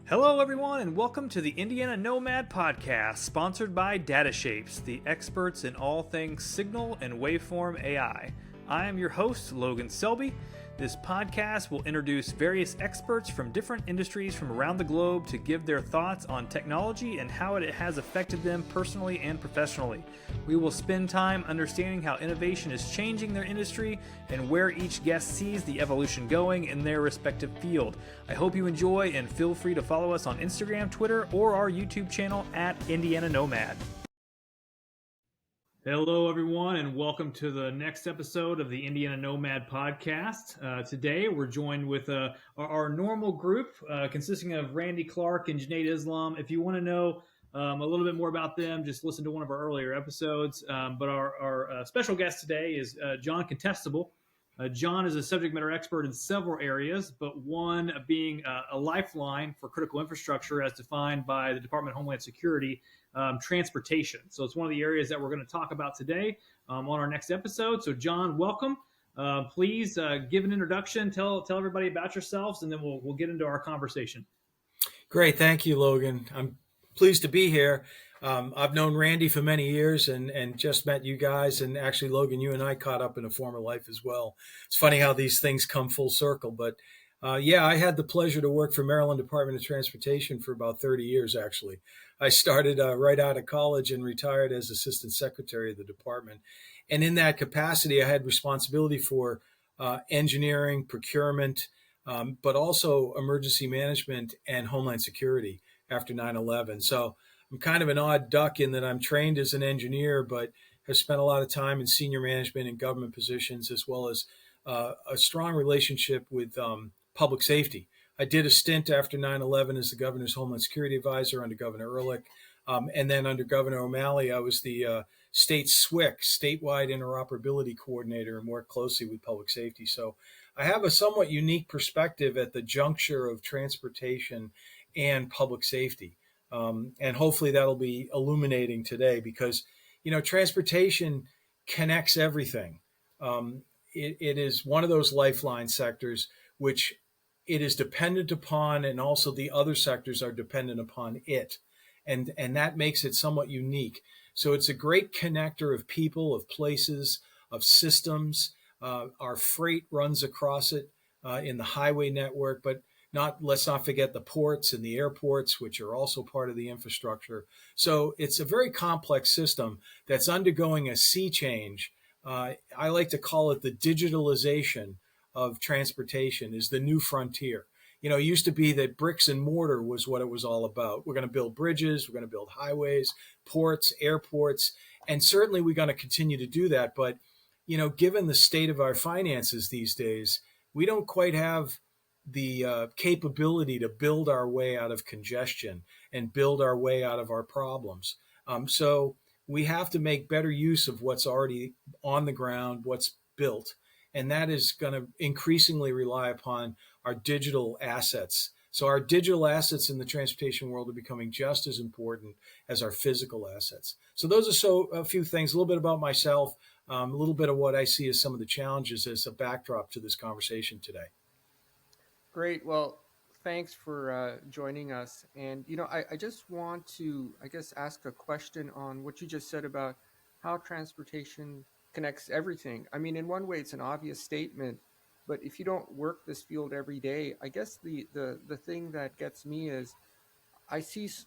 Hello, everyone, and welcome to the Indiana Nomad Podcast, sponsored by DataShapes, the experts in all things signal and waveform AI. I am your host, Logan Selby. This podcast will introduce various experts from different industries from around the globe to give their thoughts on technology and how it has affected them personally and professionally. We will spend time understanding how innovation is changing their industry and where each guest sees the evolution going in their respective field. I hope you enjoy, and feel free to follow us on Instagram, Twitter, or our YouTube channel at Indiana Nomad. Hello, everyone, and welcome to the next episode of the Indiana Nomad Podcast. Today, we're joined with our normal group consisting of Randy Clark and Junaid Islam. If you want to know a little bit more about them, just listen to one of our earlier episodes. But our special guest today is John Contestable. John is a subject matter expert in several areas, but one being a lifeline for critical infrastructure as defined by the Department of Homeland Security. Transportation. So it's one of the areas that we're going to talk about today on our next episode. So John, welcome. Please give an introduction, tell everybody about yourselves, and then we'll get into our conversation. Great. Thank you, Logan. I'm pleased to be here. I've known Randy for many years and just met you guys. And actually, Logan, you and I caught up in a former life as well. It's funny how these things come full circle. But I had the pleasure to work for Maryland Department of Transportation for about 30 years, actually. I started right out of college and retired as assistant secretary of the department. And in that capacity, I had responsibility for engineering, procurement, but also emergency management and homeland security after 9/11. So I'm kind of an odd duck in that I'm trained as an engineer, but have spent a lot of time in senior management and government positions, as well as a strong relationship with public safety. I did a stint after 9/11 as the governor's Homeland Security Advisor under Governor Ehrlich. And then under Governor O'Malley, I was the state SWIC, Statewide Interoperability Coordinator, and worked closely with public safety. So I have a somewhat unique perspective at the juncture of transportation and public safety. And hopefully that'll be illuminating today because, transportation connects everything. It is one of those lifeline sectors which it is dependent upon, and also the other sectors are dependent upon it. And that makes it somewhat unique. So it's a great connector of people, of places, of systems. Our freight runs across it in the highway network, but let's not forget the ports and the airports, which are also part of the infrastructure. So it's a very complex system that's undergoing a sea change. I like to call it the digitalization of transportation is the new frontier. It used to be that bricks and mortar was what it was all about. We're going to build bridges, we're going to build highways, ports, airports, and certainly we're going to continue to do that. But, given the state of our finances these days, we don't quite have the capability to build our way out of congestion and build our way out of our problems. So we have to make better use of what's already on the ground, what's built. And that is going to increasingly rely upon our digital assets. So our digital assets in the transportation world are becoming just as important as our physical assets. So those are a few things, a little bit about myself, a little bit of what I see as some of the challenges as a backdrop to this conversation today. Great. Well, thanks for joining us. And, I just want to, ask a question on what you just said about how transportation connects everything. I mean, in one way, it's an obvious statement, but if you don't work this field every day, I guess the thing that gets me is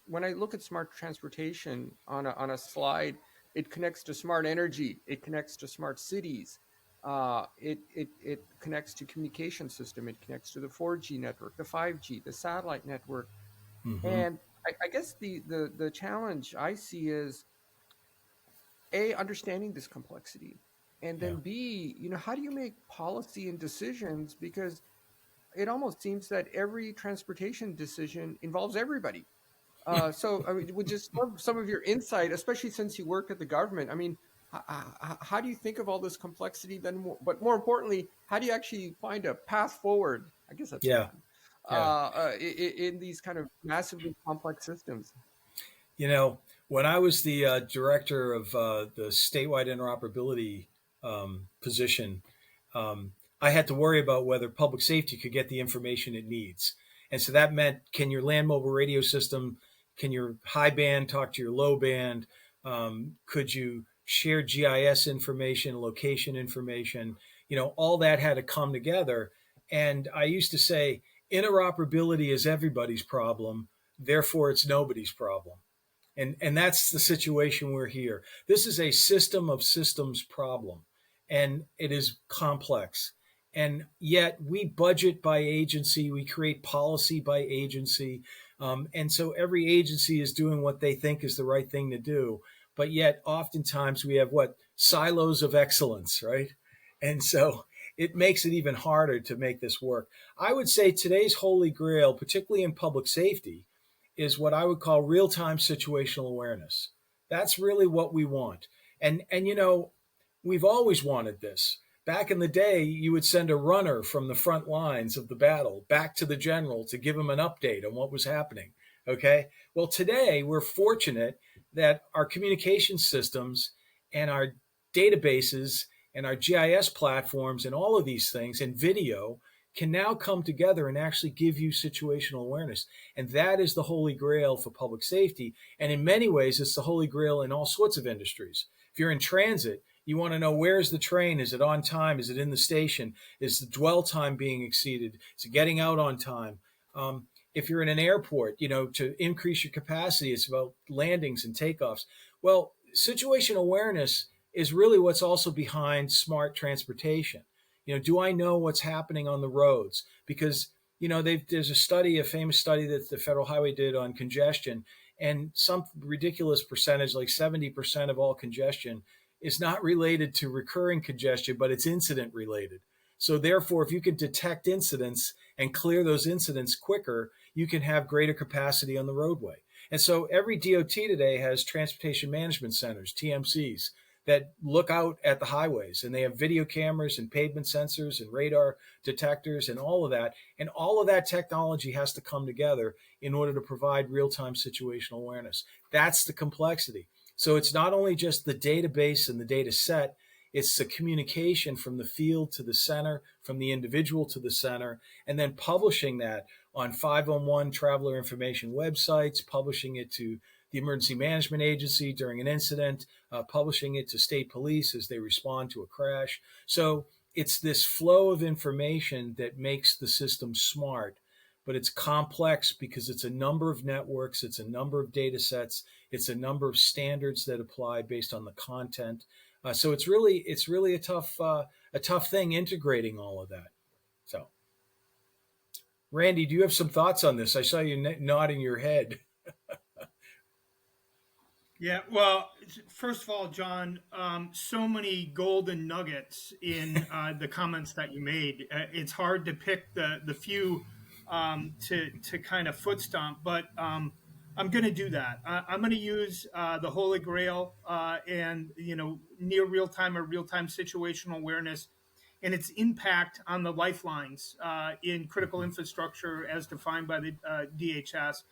when I look at smart transportation on a slide, it connects to smart energy, it connects to smart cities. It connects to communication system. It connects to the 4G network, the 5G, the satellite network. Mm-hmm. And I guess the challenge I see is A, understanding this complexity, and then B, how do you make policy and decisions? Because it almost seems that every transportation decision involves everybody. So I mean, would just love some of your insight, especially since you work at the government. I mean, how do you think of all this complexity then? But more importantly, how do you actually find a path forward? I guess that's in these kind of massively complex systems. When I was the director of the statewide interoperability position, I had to worry about whether public safety could get the information it needs. And so that meant, can your land mobile radio system, can your high band talk to your low band? Could you share GIS information, location information? All that had to come together. And I used to say, interoperability is everybody's problem, therefore it's nobody's problem. And that's the situation we're here. This is a system of systems problem, and it is complex. And yet we budget by agency, we create policy by agency. And so every agency is doing what they think is the right thing to do. But yet oftentimes we have silos of excellence, right? And so it makes it even harder to make this work. I would say today's holy grail, particularly in public safety, is what I would call real-time situational awareness. That's really what we want. And we've always wanted this. Back in the day, you would send a runner from the front lines of the battle back to the general to give him an update on what was happening. Okay? Well, today we're fortunate that our communication systems and our databases and our GIS platforms and all of these things and video can now come together and actually give you situational awareness. And that is the holy grail for public safety. And in many ways, it's the holy grail in all sorts of industries. If you're in transit, you want to know, where's the train? Is it on time? Is it in the station? Is the dwell time being exceeded? Is it getting out on time? If you're in an airport, to increase your capacity, it's about landings and takeoffs. Well, situational awareness is really what's also behind smart transportation. Do I know what's happening on the roads? Because, there's a famous study that the Federal Highway did on congestion, and some ridiculous percentage, like 70% of all congestion, is not related to recurring congestion, but it's incident related. So therefore, if you can detect incidents and clear those incidents quicker, you can have greater capacity on the roadway. And so every DOT today has transportation management centers, TMCs, that look out at the highways, and they have video cameras and pavement sensors and radar detectors and all of that. And all of that technology has to come together in order to provide real-time situational awareness. That's the complexity. So it's not only just the database and the data set, it's the communication from the field to the center, from the individual to the center, and then publishing that on 511 traveler information websites, publishing it to the Emergency Management Agency during an incident, publishing it to state police as they respond to a crash. So it's this flow of information that makes the system smart, but it's complex because it's a number of networks, it's a number of data sets, it's a number of standards that apply based on the content. So it's really a tough thing integrating all of that. So, Randy, do you have some thoughts on this? I saw you nodding your head. Yeah, well, first of all, John, so many golden nuggets in the comments that you made. It's hard to pick the few to kind of foot stomp, but I'm going to do that. I'm going to use the Holy Grail and near real time or real time situational awareness and its impact on the lifelines in critical infrastructure as defined by the DHS,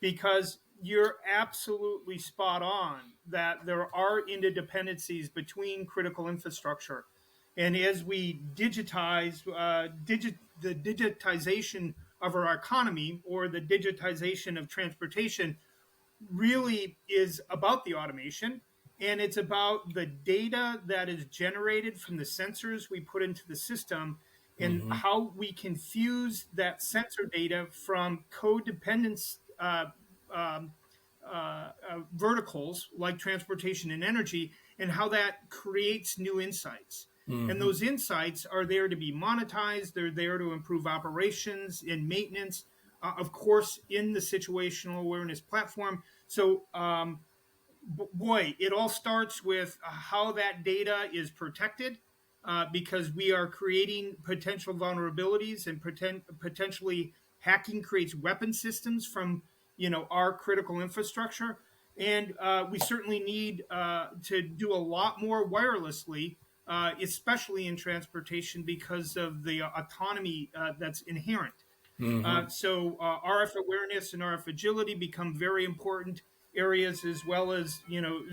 because you're absolutely spot on that there are interdependencies between critical infrastructure. And as we digitize the digitization of our economy, or the digitization of transportation, really is about the automation, and it's about the data that is generated from the sensors we put into the system, and Mm-hmm. how we can fuse that sensor data from codependence verticals like transportation and energy, and how that creates new insights. Mm-hmm. And those insights are there to be monetized. They're there to improve operations and maintenance, of course, in the situational awareness platform. So, boy, it all starts with how that data is protected, because we are creating potential vulnerabilities, and potentially hacking creates weapon systems from our critical infrastructure. And we certainly need to do a lot more wirelessly, especially in transportation, because of the autonomy that's inherent. Mm-hmm. So RF awareness and RF agility become very important areas, as well as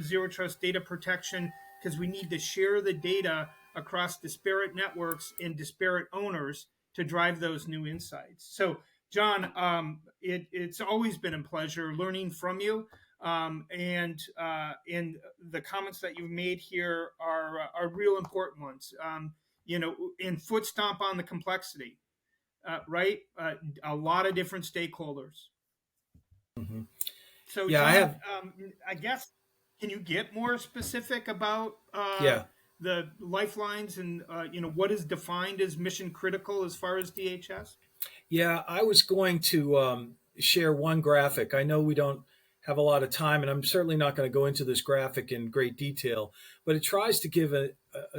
zero trust data protection, because we need to share the data across disparate networks and disparate owners to drive those new insights. So John, it's always been a pleasure learning from you. And the comments that you've made here are real important ones. And foot stomp on the complexity, right? A lot of different stakeholders. Mm-hmm. So, Yeah, I John, have. I guess, can you get more specific about Yeah, the lifelines and what is defined as mission critical as far as DHS? yeah. I was going to share one graphic. I know we don't have a lot of time, and I'm certainly not going to go into this graphic in great detail, but it tries to give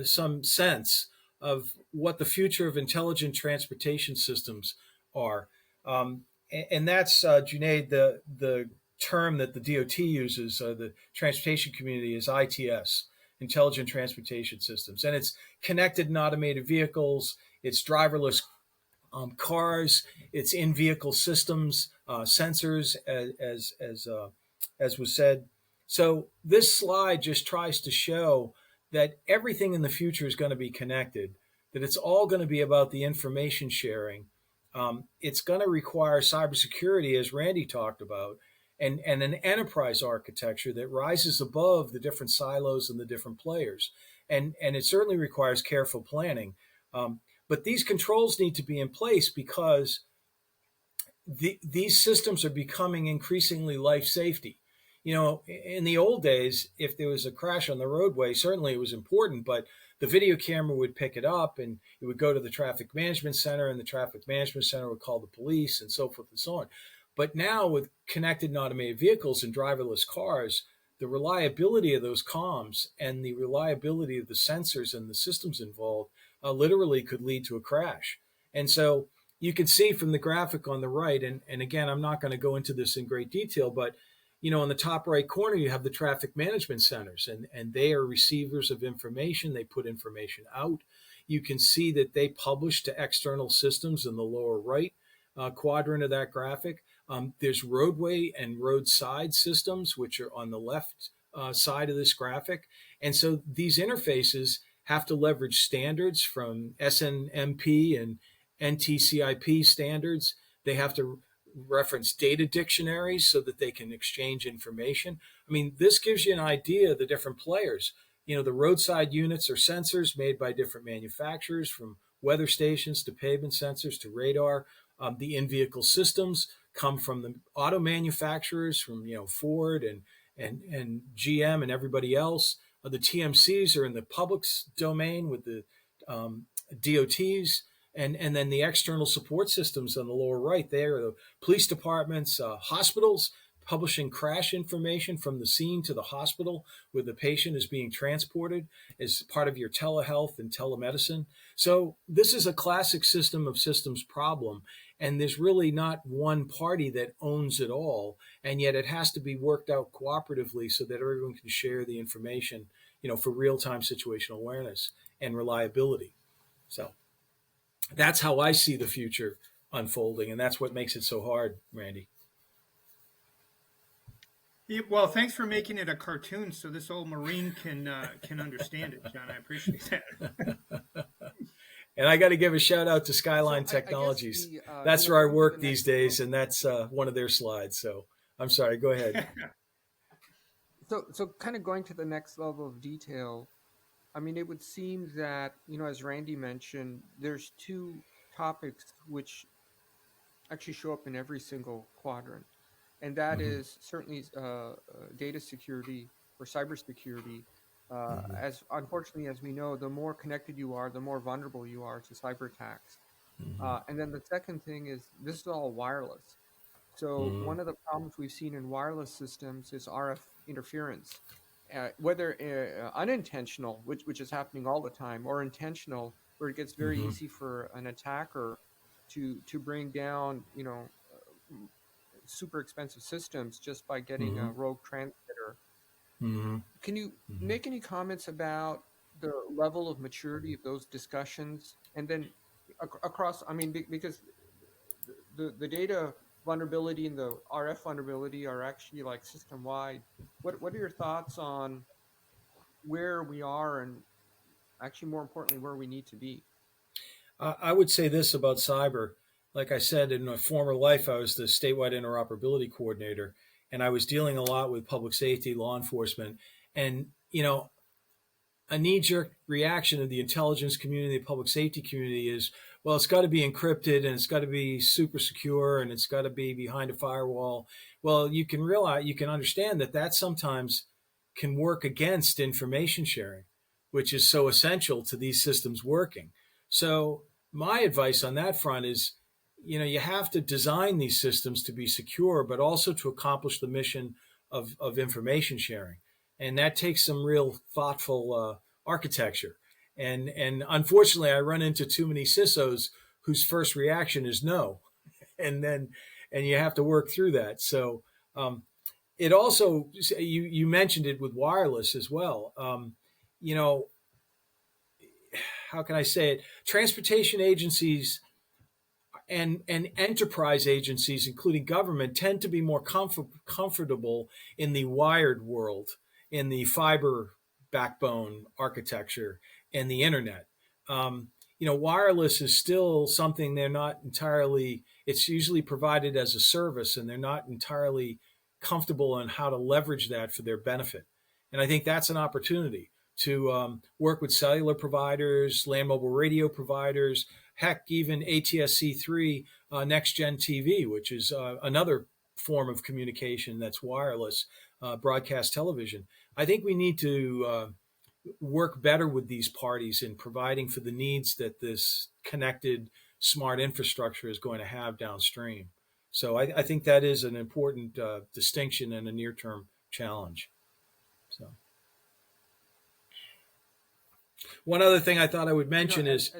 some sense of what the future of intelligent transportation systems are. And that's, Junaid, the term that the DOT uses, the transportation community, is ITS, Intelligent Transportation Systems. And it's connected and automated vehicles, it's driverless cars, it's in vehicle systems, sensors, as was said. So this slide just tries to show that everything in the future is going to be connected, that it's all going to be about the information sharing. It's going to require cybersecurity, as Randy talked about, and an enterprise architecture that rises above the different silos and the different players. And it certainly requires careful planning. Um, but these controls need to be in place because these systems are becoming increasingly life safety. You know, in the old days, if there was a crash on the roadway, certainly it was important, but the video camera would pick it up and it would go to the traffic management center, and the traffic management center would call the police and so forth and so on. But now, with connected and automated vehicles and driverless cars, the reliability of those comms and the reliability of the sensors and the systems involved literally could lead to a crash. And so you can see from the graphic on the right, and again, I'm not going to go into this in great detail, but in the top right corner, you have the traffic management centers, and they are receivers of information. They put information out. You can see that they publish to external systems in the lower right quadrant of that graphic. There's roadway and roadside systems, which are on the left side of this graphic. And so these interfaces have to leverage standards from SNMP and NTCIP standards. They have to reference data dictionaries so that they can exchange information. I mean, this gives you an idea of the different players. The roadside units are sensors made by different manufacturers, from weather stations to pavement sensors to radar. The in-vehicle systems come from the auto manufacturers, from Ford and GM and everybody else. The TMCs are in the public's domain with the DOTs, and then the external support systems on the lower right. There are the police departments, hospitals, publishing crash information from the scene to the hospital where the patient is being transported as part of your telehealth and telemedicine. So this is a classic system of systems problem, and there's really not one party that owns it all, and yet it has to be worked out cooperatively so that everyone can share the information, for real-time situational awareness and reliability. So that's how I see the future unfolding, and that's what makes it so hard, Randy. Yeah, well, thanks for making it a cartoon so this old Marine can understand it, John. I appreciate that. And I got to give a shout out to Skyline So Technologies. I That's where I going to work the these next days, level. and that's one of their slides. So I'm sorry. Go ahead. So kind of going to the next level of detail. I mean, it would seem that, as Randy mentioned, there's two topics which actually show up in every single quadrant, and that Mm-hmm. is certainly data security or cybersecurity. Mm-hmm. As unfortunately as we know, the more connected you are, the more vulnerable you are to cyber attacks. And then the second thing is this is all wireless. So Mm-hmm. one of the problems we've seen in wireless systems is RF interference, whether unintentional, which is happening all the time, or intentional, where it gets very Mm-hmm. easy for an attacker to bring down, super expensive systems just by getting Mm-hmm. a rogue transmitter. Mm-hmm. Can you Mm-hmm. make any comments about the level of maturity of those discussions, and then across? I mean, because the data vulnerability and the RF vulnerability are actually like system wide. What are your thoughts on where we are, and actually more importantly where we need to be? I would say this about cyber. like I said, in a former life, I was the statewide interoperability coordinator, and I was dealing a lot with public safety, law enforcement, and a knee-jerk reaction of the intelligence community, the public safety community is, well, it's got to be encrypted and it's got to be super secure and it's got to be behind a firewall. Well, you can understand that sometimes can work against information sharing, which is so essential to these systems working. So my advice on that front is, you have to design these systems to be secure, but also to accomplish the mission of information sharing. And that takes some real thoughtful architecture. And unfortunately, I run into too many CISOs whose first reaction is no, and you have to work through that. So it also, you mentioned it with wireless as well. How can I say it? Transportation agencies and enterprise agencies, including government, tend to be more comfortable in the wired world, in the fiber backbone architecture and the internet. Wireless is still something they're not entirely, it's usually provided as a service, and they're not entirely comfortable on how to leverage that for their benefit. And I think that's an opportunity to work with cellular providers, land mobile radio providers, heck, even ATSC3 Next Gen TV, which is another form of communication that's wireless, broadcast television. I think we need to work better with these parties in providing for the needs that this connected smart infrastructure is going to have downstream. So I think that is an important distinction and a near-term challenge. So one other thing I thought I would mention is,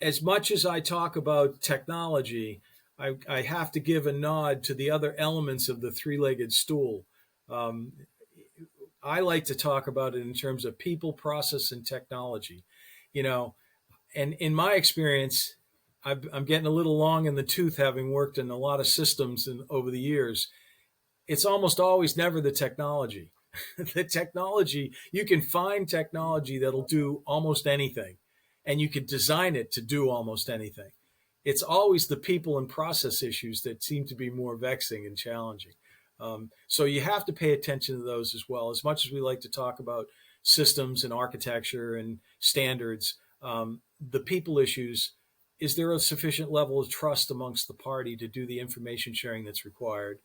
as much as I talk about technology, I have to give a nod to the other elements of the three-legged stool. I like to talk about it in terms of people, process, and technology. And in my experience, I'm getting a little long in the tooth, having worked in a lot of systems over the years. It's almost always never the technology. The technology, you can find technology that'll do almost anything, and you could design it to do almost anything. It's always the people and process issues that seem to be more vexing and challenging. So you have to pay attention to those as well. As much as we like to talk about systems and architecture and standards, the people issues, is there a sufficient level of trust amongst the party to do the information sharing that's required?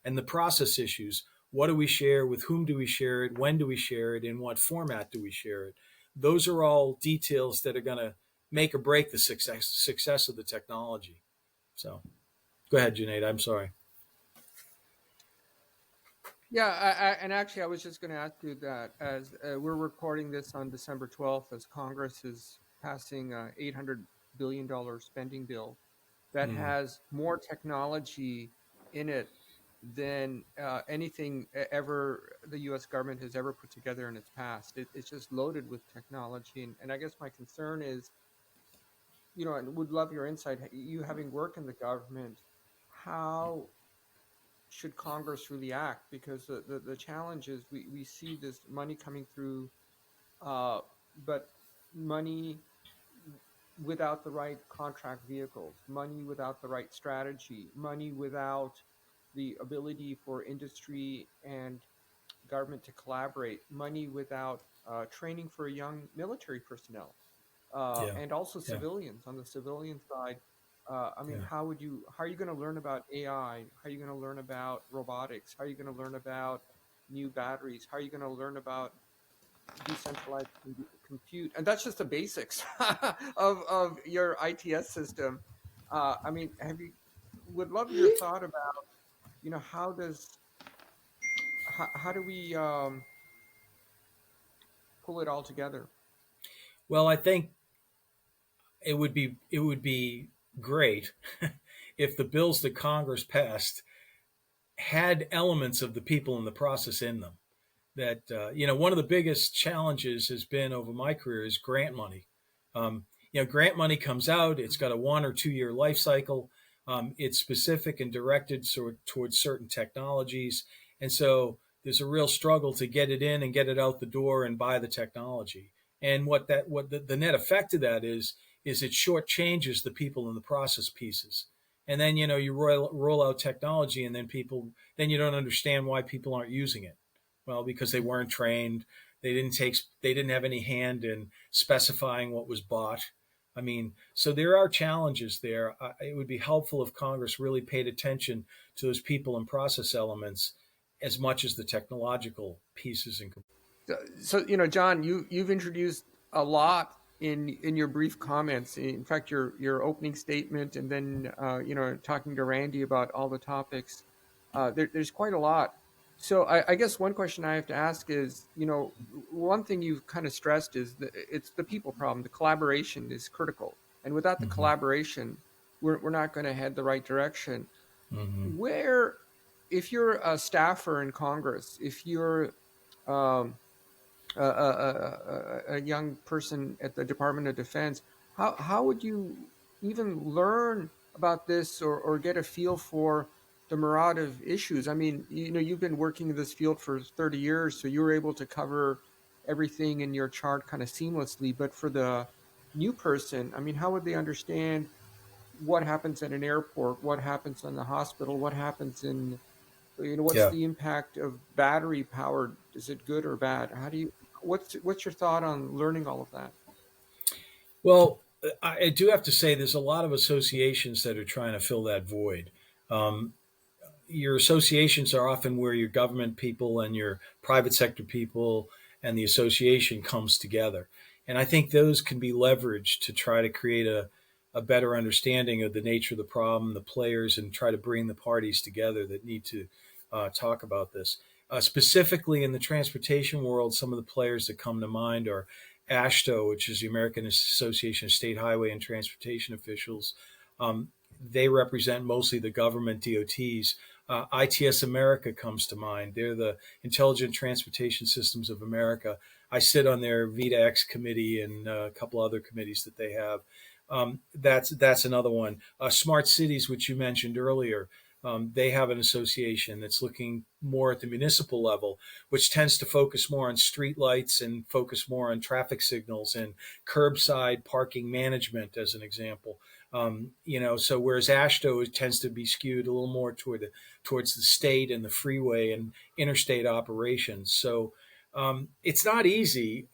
And the process issues, what do we share? With whom do we share it? When do we share it? In what format do we share it? Those are all details that are going to make or break the success of the technology. So go ahead, Junaid. I'm sorry. Yeah, and actually, I was just going to ask you that as we're recording this on December 12th, as Congress is passing a $800 billion spending bill that has more technology in it than anything ever the U.S. government has ever put together in its past. It's just loaded with technology. And I guess my concern is, and would love your insight, you having worked in the government, how should Congress really act? Because the challenge is we see this money coming through, but money without the right contract vehicles, money without the right strategy, money without the ability for industry and government to collaborate, money without training for young military personnel, and also civilians. On the civilian side, how are you going to learn about AI? How are you going to learn about robotics? How are you going to learn about new batteries? How are you going to learn about decentralized compute? And that's just the basics of your ITS system. Would love your thought about, how do we pull it all together? Well, I think it would be great if the bills that Congress passed had elements of the people in the process in them. That one of the biggest challenges has been over my career is grant money. Grant money comes out; it's got a 1 or 2 year life cycle. It's specific and directed towards certain technologies, and so there's a real struggle to get it in and get it out the door and buy the technology. And what the net effect of that is is it shortchanges the people in the process pieces. And then, you roll out technology, and then you don't understand why people aren't using it. Well, because they weren't trained. They didn't have any hand in specifying what was bought. I mean, so there are challenges there. It would be helpful if Congress really paid attention to those people and process elements as much as the technological pieces. So, John, you've introduced a lot in your brief comments. In fact, your opening statement, and then talking to Randy about all the topics. There's quite a lot. So I guess one question I have to ask is, one thing you've kind of stressed is that it's the people problem. The collaboration is critical, and without the collaboration, we're not going to head the right direction. Where, if you're a staffer in Congress, if you're a young person at the Department of Defense, how would you even learn about this or get a feel for the myriad of issues? I mean, you've been working in this field for 30 years, so you were able to cover everything in your chart kind of seamlessly. But for the new person, I mean, how would they understand what happens at an airport, what happens in the hospital, what happens in, what's Yeah. the impact of battery powered? Is it good or bad? What's your thought on learning all of that? Well, I do have to say there's a lot of associations that are trying to fill that void. Um, your associations are often where your government people and your private sector people and the association comes together. And I think those can be leveraged to try to create a better understanding of the nature of the problem, the players, and try to bring the parties together that need to talk about this. Specifically in the transportation world, some of the players that come to mind are AASHTO, which is the American Association of State Highway and Transportation Officials. They represent mostly the government DOTs. ITS America comes to mind. They're the Intelligent Transportation Systems of America. I sit on their VITA-X committee and a couple other committees that they have. That's another one. Smart Cities, which you mentioned earlier, they have an association that's looking more at the municipal level, which tends to focus more on street lights and focus more on traffic signals and curbside parking management, as an example. So whereas AASHTO tends to be skewed a little more towards the state and the freeway and interstate operations. So it's not easy,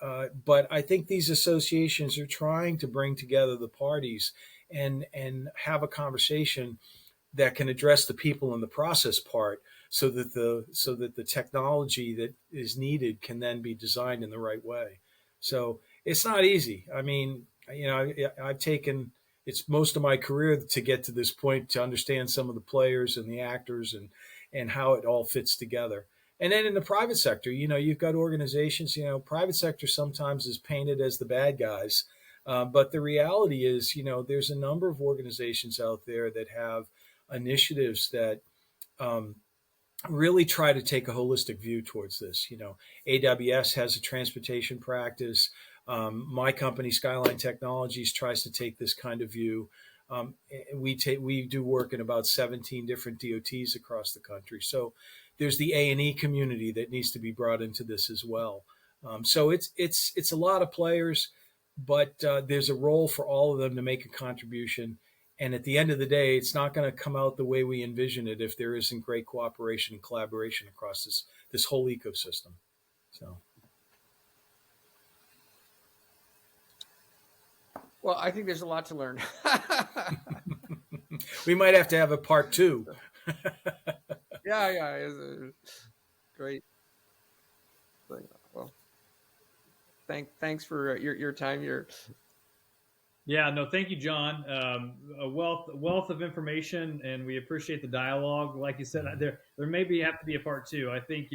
but I think these associations are trying to bring together the parties and have a conversation that can address the people in the process part, so that the technology that is needed can then be designed in the right way. So it's not easy. I mean, I've taken it's most of my career to get to this point, to understand some of the players and the actors and how it all fits together. And then in the private sector, you've got organizations. Private sector sometimes is painted as the bad guys, but the reality is, there's a number of organizations out there that have initiatives that really try to take a holistic view towards this. AWS has a transportation practice. My company, Skyline Technologies, tries to take this kind of view. We do work in about 17 different DOTs across the country. So there's the A&E community that needs to be brought into this as well. So it's a lot of players, but there's a role for all of them to make a contribution. And at the end of the day, it's not going to come out the way we envision it if there isn't great cooperation and collaboration across this whole ecosystem. So, Well, I think there's a lot to learn. we might have to have a part 2. Yeah, great. Well, thanks for your time here. Yeah, no, thank you, John. A wealth of information, and we appreciate the dialogue. Like you said, there maybe have to be a part 2. I think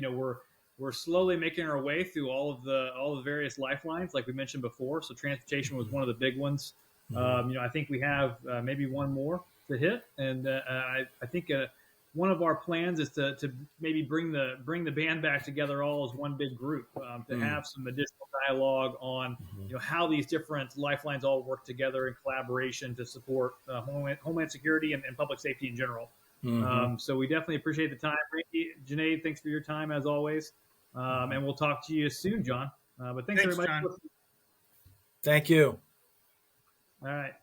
we're slowly making our way through all of the various lifelines, like we mentioned before. So transportation was one of the big ones. I think we have maybe one more to hit, and I think one of our plans is to maybe bring the band back together all as one big group, to have some additional dialogue on how these different lifelines all work together in collaboration to support homeland security and public safety in general. So we definitely appreciate the time. Randy, Junaid, thanks for your time as always, and we'll talk to you soon, John. But thanks everybody. John. Thank you. All right.